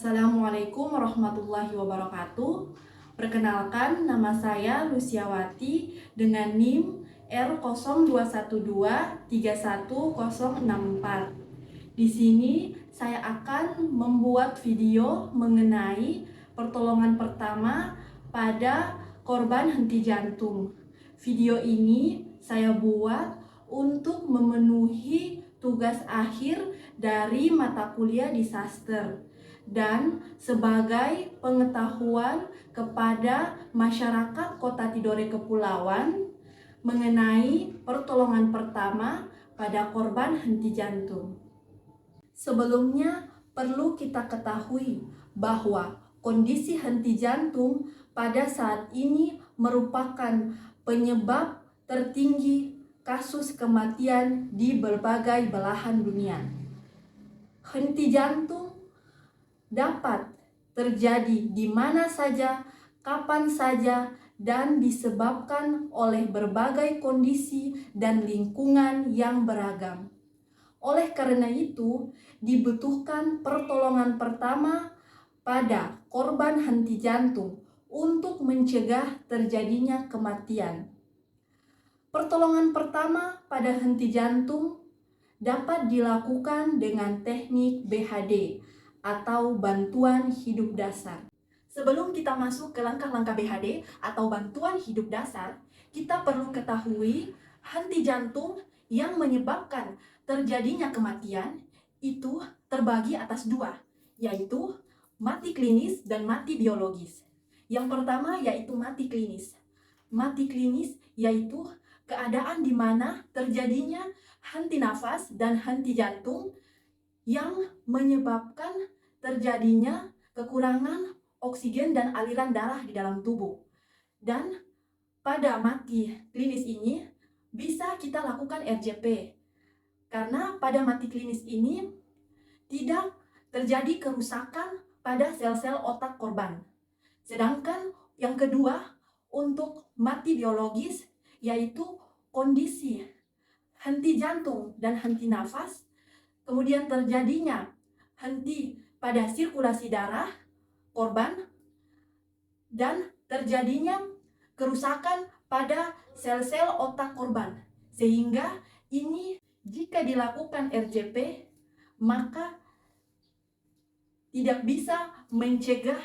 Assalamualaikum warahmatullahi wabarakatuh. Perkenalkan, nama saya Luciawati dengan NIM R0212316064. Di sini saya akan membuat video mengenai pertolongan pertama pada korban henti jantung. Video ini saya buat untuk memenuhi tugas akhir dari mata kuliah disaster dan sebagai pengetahuan kepada masyarakat Kota Tidore Kepulauan mengenai pertolongan pertama pada korban henti jantung. Sebelumnya perlu kita ketahui bahwa kondisi henti jantung pada saat ini merupakan penyebab tertinggi kasus kematian di berbagai belahan dunia. Henti jantung dapat terjadi di mana saja, kapan saja, dan disebabkan oleh berbagai kondisi dan lingkungan yang beragam. Oleh karena itu, dibutuhkan pertolongan pertama pada korban henti jantung untuk mencegah terjadinya kematian. Pertolongan pertama pada henti jantung dapat dilakukan dengan teknik BHD atau bantuan hidup dasar. Sebelum kita masuk ke langkah-langkah BHD atau bantuan hidup dasar, kita perlu ketahui henti jantung yang menyebabkan terjadinya kematian itu terbagi atas dua, yaitu mati klinis dan mati biologis. Yang pertama yaitu mati klinis. Mati klinis yaitu keadaan di mana terjadinya henti nafas dan henti jantung yang menyebabkan terjadinya kekurangan oksigen dan aliran darah di dalam tubuh. Dan pada mati klinis ini bisa kita lakukan RJP. Karena pada mati klinis ini tidak terjadi kerusakan pada sel-sel otak korban. Sedangkan yang kedua untuk mati biologis yaitu kondisi henti jantung dan henti nafas, kemudian terjadinya henti pada sirkulasi darah korban, dan terjadinya kerusakan pada sel-sel otak korban. Sehingga ini jika dilakukan RJP, maka tidak bisa mencegah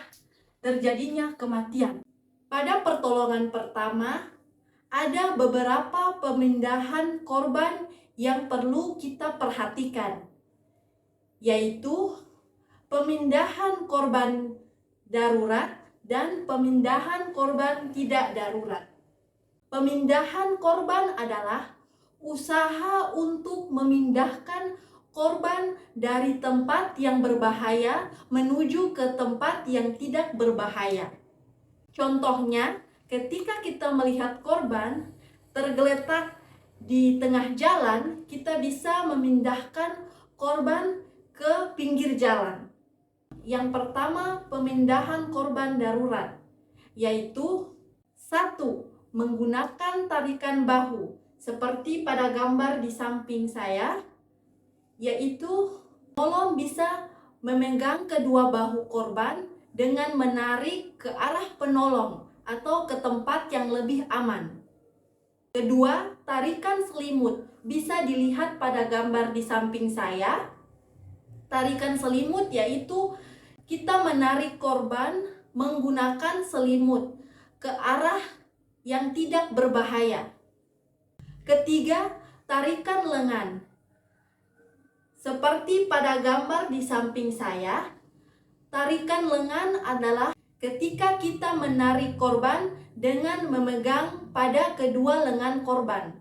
terjadinya kematian. Pada pertolongan pertama, ada beberapa pemindahan korban yang perlu kita perhatikan, yaitu pemindahan korban darurat dan pemindahan korban tidak darurat. Pemindahan korban adalah usaha untuk memindahkan korban dari tempat yang berbahaya menuju ke tempat yang tidak berbahaya. Contohnya, ketika kita melihat korban tergeletak di tengah jalan, kita bisa memindahkan korban ke pinggir jalan. Yang pertama, pemindahan korban darurat, yaitu 1. Menggunakan tarikan bahu, seperti pada gambar di samping saya, yaitu penolong bisa memegang kedua bahu korban dengan menarik ke arah penolong atau ke tempat yang lebih aman. Kedua, tarikan selimut bisa dilihat pada gambar di samping saya. Tarikan selimut yaitu kita menarik korban menggunakan selimut ke arah yang tidak berbahaya. Ketiga, tarikan lengan. Seperti pada gambar di samping saya, tarikan lengan adalah ketika kita menarik korban dengan memegang pada kedua lengan korban.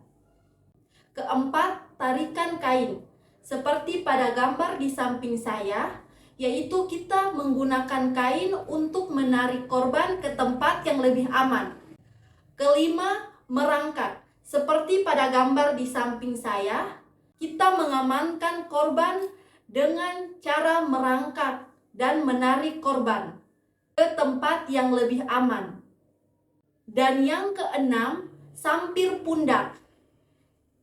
Keempat, tarikan kain. Seperti pada gambar di samping saya, yaitu kita menggunakan kain untuk menarik korban ke tempat yang lebih aman. Kelima, merangkak. Seperti pada gambar di samping saya, kita mengamankan korban dengan cara merangkak dan menarik korban ke tempat yang lebih aman. Dan yang keenam, sampir pundak.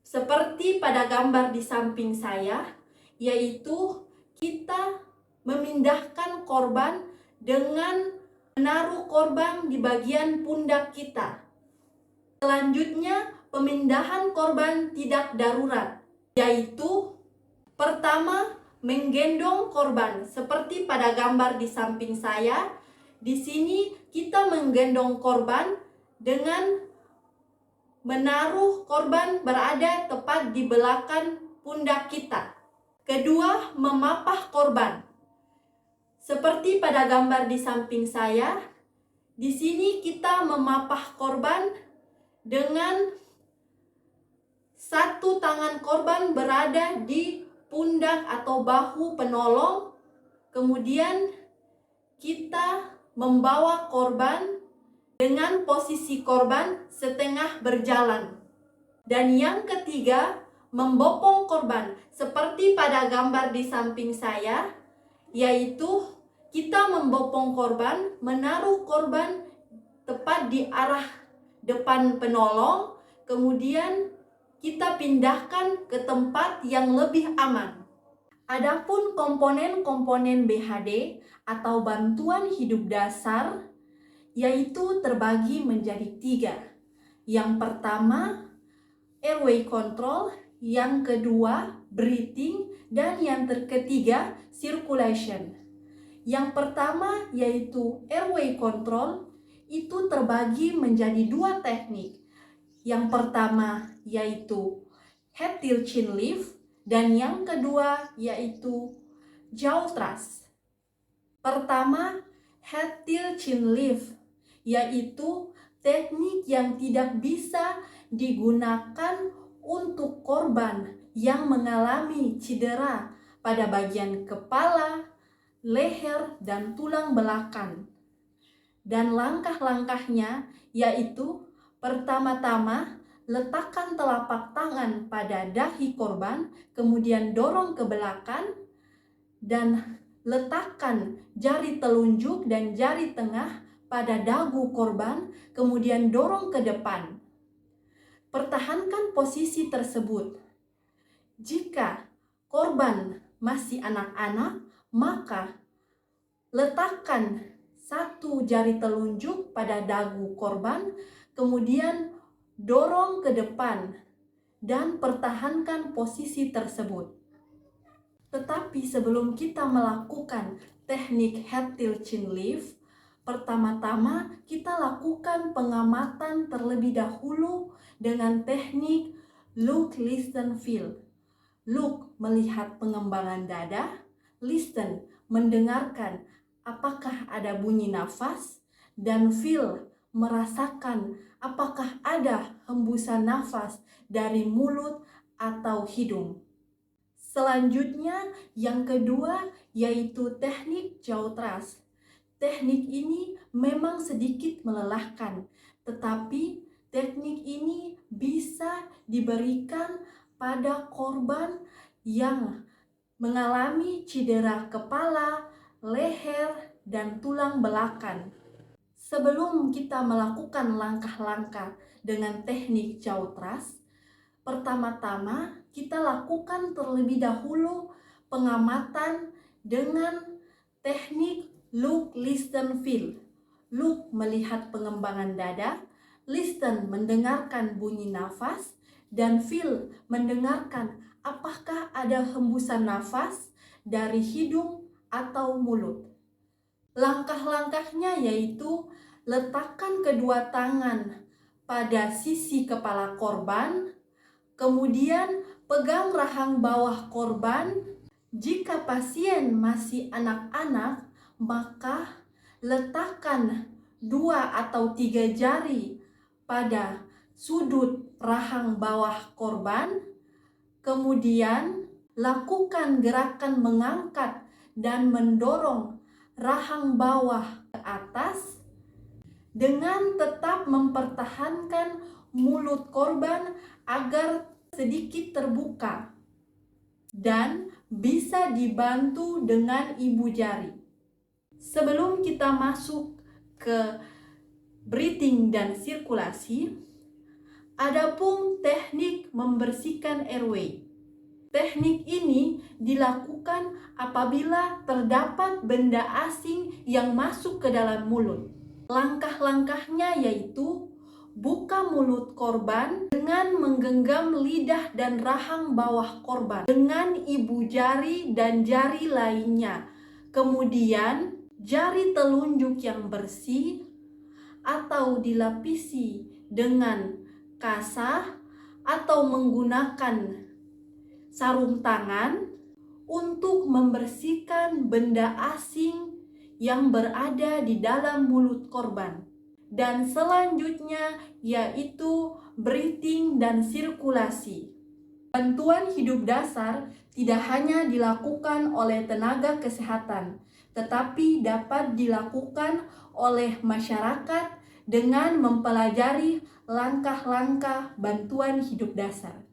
Seperti pada gambar di samping saya, yaitu kita memindahkan korban dengan menaruh korban di bagian pundak kita. Selanjutnya, pemindahan korban tidak darurat, yaitu pertama, menggendong korban seperti pada gambar di samping saya. Di sini kita menggendong korban dengan menaruh korban berada tepat di belakang pundak kita. Kedua, memapah korban. Seperti pada gambar di samping saya, di sini kita memapah korban dengan satu tangan korban berada di pundak atau bahu penolong. Kemudian kita membawa korban dengan posisi korban setengah berjalan. Dan yang ketiga, membopong korban seperti pada gambar di samping saya, yaitu kita membopong korban, menaruh korban tepat di arah depan penolong, kemudian kita pindahkan ke tempat yang lebih aman. Adapun komponen-komponen BHD atau bantuan hidup dasar yaitu terbagi menjadi 3. Yang pertama, airway control, yang kedua, breathing, dan yang ketiga, circulation. Yang pertama yaitu airway control, itu terbagi menjadi 2 teknik. Yang pertama yaitu head till chin lift dan yang kedua yaitu jaw thrust. Pertama, head till chin lift, yaitu teknik yang tidak bisa digunakan untuk korban yang mengalami cedera pada bagian kepala, leher, dan tulang belakang. Dan langkah-langkahnya yaitu pertama-tama letakkan telapak tangan pada dahi korban, kemudian dorong ke belakang, dan letakkan jari telunjuk dan jari tengah pada dagu korban, kemudian dorong ke depan. Pertahankan posisi tersebut. Jika korban masih anak-anak, maka letakkan satu jari telunjuk pada dagu korban, kemudian dorong ke depan dan pertahankan posisi tersebut. Tetapi sebelum kita melakukan teknik head till chin lift, pertama-tama kita lakukan pengamatan terlebih dahulu dengan teknik look, listen, feel. Look, melihat pengembangan dada. Listen, mendengarkan apakah ada bunyi nafas, dan feel, merasakan apakah ada hembusan nafas dari mulut atau hidung. Selanjutnya, yang kedua yaitu teknik jaw thrust. Teknik ini memang sedikit melelahkan, tetapi teknik ini bisa diberikan pada korban yang mengalami cedera kepala, leher, dan tulang belakang. Sebelum kita melakukan langkah-langkah dengan teknik jaw thrust, pertama-tama kita lakukan terlebih dahulu pengamatan dengan teknik look, listen, feel. Look, melihat pengembangan dada. Listen, mendengarkan bunyi nafas. Dan feel, mendengarkan apakah ada hembusan nafas dari hidung atau mulut. Langkah-langkahnya yaitu letakkan kedua tangan pada sisi kepala korban, kemudian pegang rahang bawah korban. Jika pasien masih anak-anak, maka letakkan 2 atau 3 jari pada sudut rahang bawah korban, kemudian lakukan gerakan mengangkat dan mendorong rahang bawah ke atas dengan tetap mempertahankan mulut korban agar sedikit terbuka dan bisa dibantu dengan ibu jari. Sebelum kita masuk ke breathing dan sirkulasi, adapun teknik membersihkan airway. Teknik ini dilakukan apabila terdapat benda asing yang masuk ke dalam mulut. Langkah-langkahnya yaitu buka mulut korban dengan menggenggam lidah dan rahang bawah korban dengan ibu jari dan jari lainnya. Kemudian jari telunjuk yang bersih atau dilapisi dengan kasah atau menggunakan sarung tangan untuk membersihkan benda asing yang berada di dalam mulut korban. Dan selanjutnya yaitu breathing dan sirkulasi. Bantuan hidup dasar tidak hanya dilakukan oleh tenaga kesehatan, tetapi dapat dilakukan oleh masyarakat dengan mempelajari langkah-langkah bantuan hidup dasar.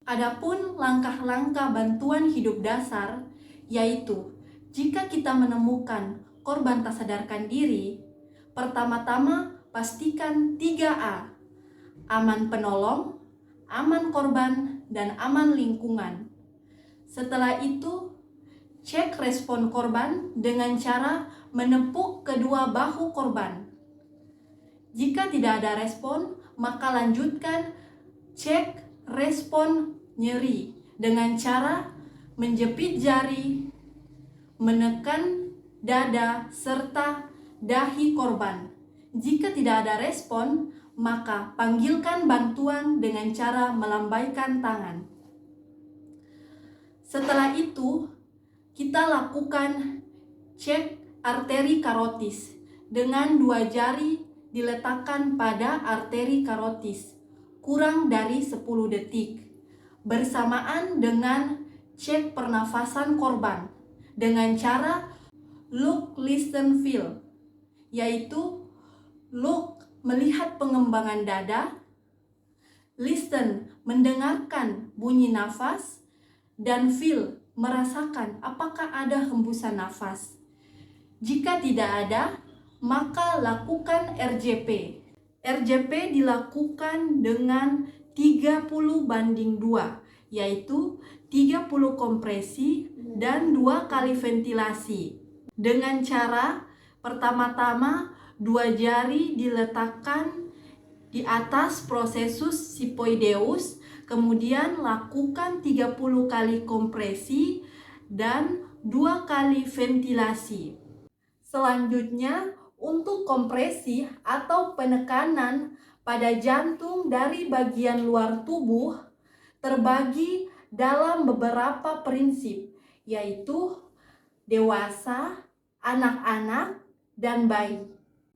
Adapun langkah-langkah bantuan hidup dasar yaitu jika kita menemukan korban tak sadarkan diri, pertama-tama pastikan 3A: aman penolong, aman korban, dan aman lingkungan. Setelah itu, cek respon korban dengan cara menepuk kedua bahu korban. Jika tidak ada respon, maka lanjutkan cek respon nyeri dengan cara menjepit jari, menekan dada, serta dahi korban. Jika tidak ada respon, maka panggilkan bantuan dengan cara melambaikan tangan. Setelah itu, kita lakukan cek arteri karotis dengan 2 jari diletakkan pada arteri karotis kurang dari 10 detik bersamaan dengan cek pernafasan korban dengan cara look, listen, feel, yaitu look melihat pengembangan dada, listen mendengarkan bunyi nafas, dan feel merasakan apakah ada hembusan nafas. Jika tidak ada, maka lakukan RJP. RJP dilakukan dengan 30:2, yaitu 30 kompresi dan 2 kali ventilasi. Dengan cara pertama-tama 2 jari diletakkan di atas prosesus sipoideus, kemudian lakukan 30 kali kompresi dan 2 kali ventilasi. Selanjutnya, untuk kompresi atau penekanan pada jantung dari bagian luar tubuh terbagi dalam beberapa prinsip, yaitu dewasa, anak-anak, dan bayi.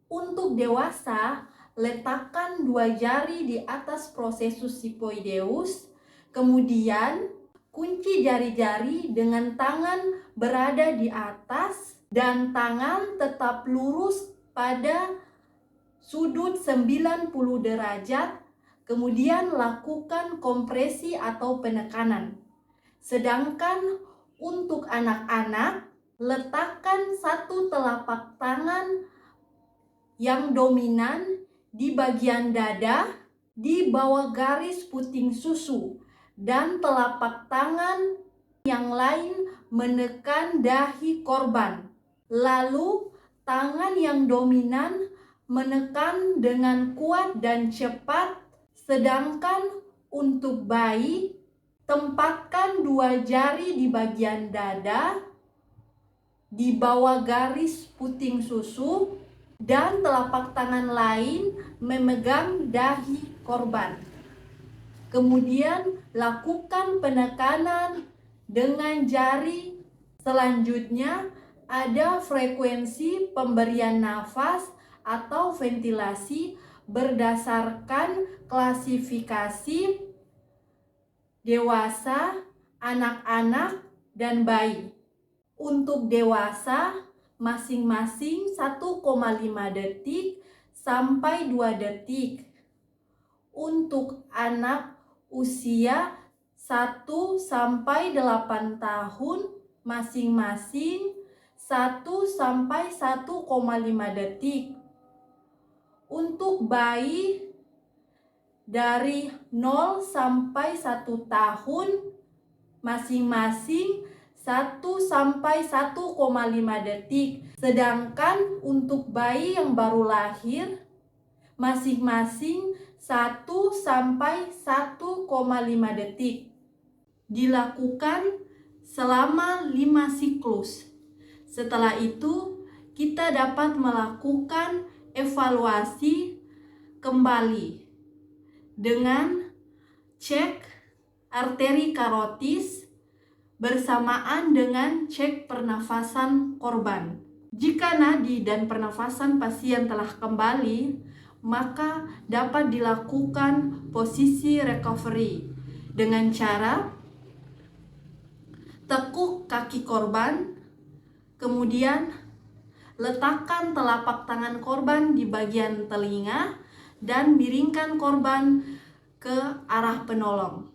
Untuk dewasa, letakkan 2 jari di atas prosesus sipoideus, kemudian kunci jari-jari dengan tangan berada di atas dan tangan tetap lurus pada sudut 90 derajat, kemudian lakukan kompresi atau penekanan. Sedangkan untuk anak-anak, letakkan 1 telapak tangan yang dominan di bagian dada di bawah garis puting susu dan telapak tangan yang lain menekan dahi korban. Lalu tangan yang dominan menekan dengan kuat dan cepat, sedangkan untuk bayi tempatkan 2 jari di bagian dada di bawah garis puting susu dan telapak tangan lain memegang dahi korban. Kemudian lakukan penekanan dengan jari. Selanjutnya ada frekuensi pemberian nafas atau ventilasi berdasarkan klasifikasi dewasa, anak-anak, dan bayi. Untuk dewasa, masing-masing 1,5 detik sampai 2 detik. Untuk anak usia 1 sampai 8 tahun, masing-masing 1 sampai 1,5 detik. Untuk bayi dari 0 sampai 1 tahun masing-masing 1 sampai 1,5 detik. Sedangkan untuk bayi yang baru lahir masing-masing 1 sampai 1,5 detik. Dilakukan selama 5 siklus. Setelah itu, kita dapat melakukan evaluasi kembali dengan cek arteri karotis bersamaan dengan cek pernafasan korban. Jika nadi dan pernafasan pasien telah kembali, maka dapat dilakukan posisi recovery dengan cara tekuk kaki korban, kemudian letakkan telapak tangan korban di bagian telinga dan miringkan korban ke arah penolong.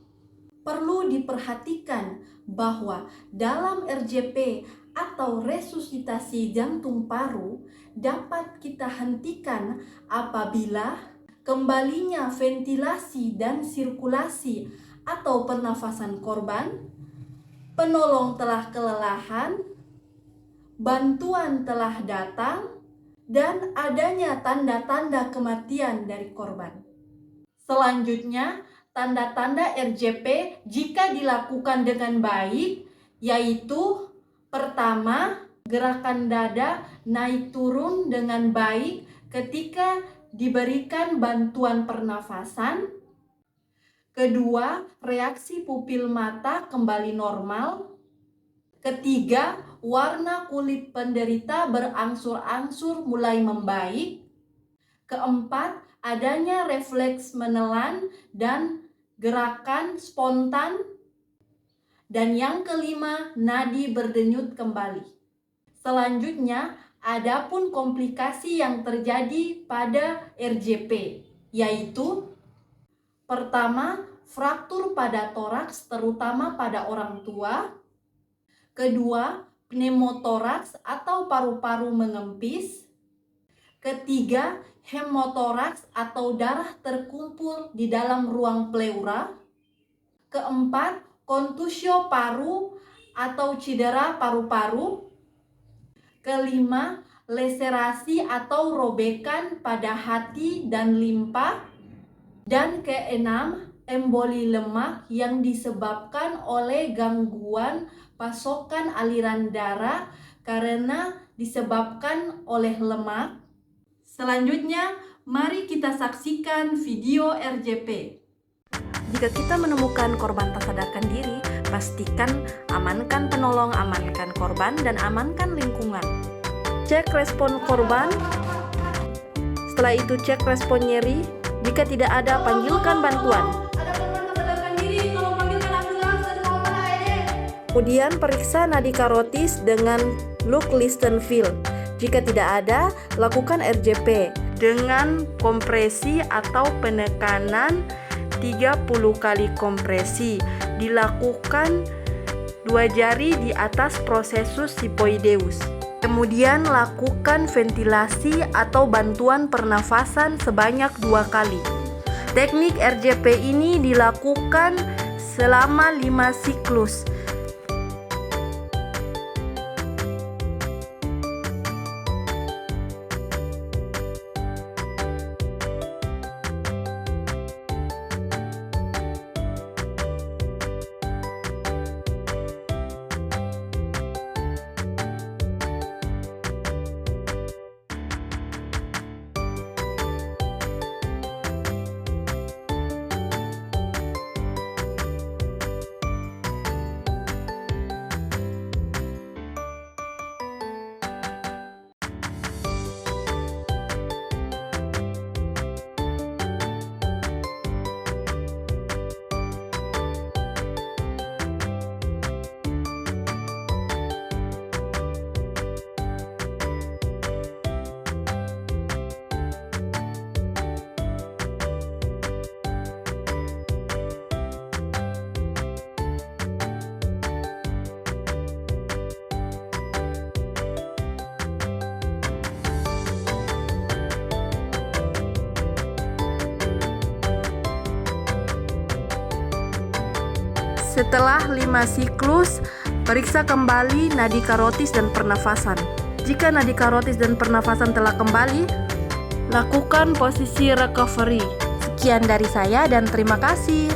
Perlu diperhatikan bahwa dalam RJP atau resusitasi jantung paru dapat kita hentikan apabila kembalinya ventilasi dan sirkulasi atau pernafasan korban, penolong telah kelelahan, bantuan telah datang, dan adanya tanda-tanda kematian dari korban. Selanjutnya, tanda-tanda RJP jika dilakukan dengan baik, yaitu pertama, gerakan dada naik turun dengan baik ketika diberikan bantuan pernafasan. Kedua, reaksi pupil mata kembali normal. Ketiga, warna kulit penderita berangsur-angsur mulai membaik. Keempat, adanya refleks menelan dan gerakan spontan. Dan yang kelima, nadi berdenyut kembali. Selanjutnya, adapun komplikasi yang terjadi pada RJP, yaitu pertama, fraktur pada toraks terutama pada orang tua. Kedua, pneumotoraks atau paru-paru mengempis. Ketiga, hemotoraks atau darah terkumpul di dalam ruang pleura. Keempat, kontusio paru atau cedera paru-paru. Kelima, leserasi atau robekan pada hati dan limpa. Dan keenam, emboli lemak yang disebabkan oleh gangguan pasokan aliran darah karena disebabkan oleh lemak. Selanjutnya, mari kita saksikan video RJP. Jika kita menemukan korban tak sadarkan diri, pastikan amankan penolong, amankan korban, dan amankan lingkungan. Cek respon korban. Setelah itu cek respon nyeri. Jika tidak ada, panggilkan bantuan. Kemudian periksa nadi karotis dengan look, listen, feel. Jika tidak ada, lakukan RJP dengan kompresi atau penekanan 30 kali kompresi. Dilakukan 2 jari di atas prosesus sipoideus. Kemudian lakukan ventilasi atau bantuan pernafasan sebanyak 2 kali. Teknik RJP ini dilakukan selama 5 siklus. Setelah 5 siklus, periksa kembali nadi karotis dan pernafasan. Jika nadi karotis dan pernafasan telah kembali, lakukan posisi recovery. Sekian dari saya dan terima kasih.